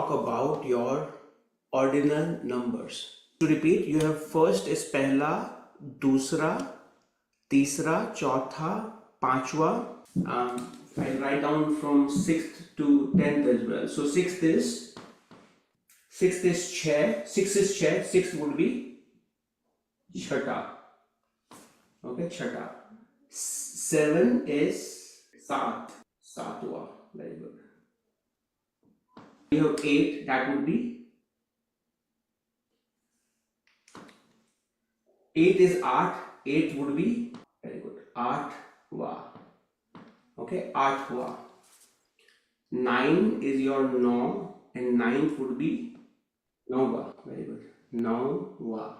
talk about your ordinal numbers. To repeat, you have first is pehla, dusra, तीसरा, चौथा, पांचवा. I write down from 6th to 10th as well. So 6th is chair, 6th would be chhata. Okay, chhata. 7 is satwa. Very good. You have 8, that would be 8 is 8, 8 would be very good. Athwa. Okay, Athwa. 9 is your no, and 9th would be Nova. Very good. Nova.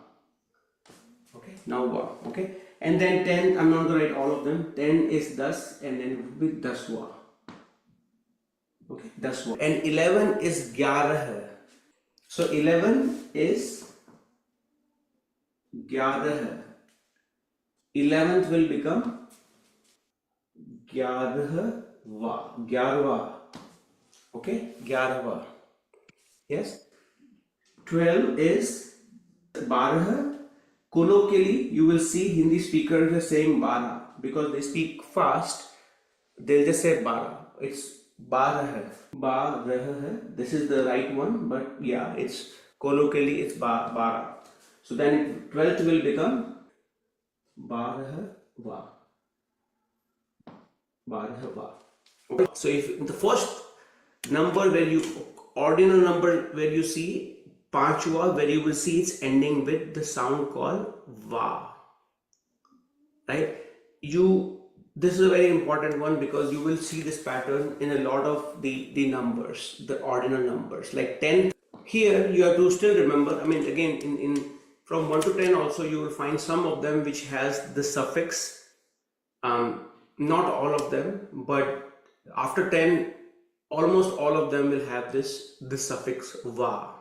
Okay, Nova. Okay, and then 10, I'm not going to write all of them. 10 is Das, and then it would be Daswa. Okay, Daswa. And 11 is Gyarah. So 11 is Gyarah. 11th will become Gyarva. Okay, Gyarva. Yes. 12 is Barah. Colloquially, you will see Hindi speakers are saying Bara because they speak fast. They'll just say Bara. It's Barah. Barah. This is the right one, but yeah, it's colloquially it's Bara. So then 12th will become Barahva. Barahva. Okay. So if the first number ordinal number where you see Panchwa, where you will see it's ending with the sound called Va. Right? This is a very important one because you will see this pattern in a lot of the numbers, the ordinal numbers. Like 10, here you have to still remember, I mean again in from 1 to 10 also you will find some of them which has the suffix, not all of them, but after 10 almost all of them will have this suffix Va.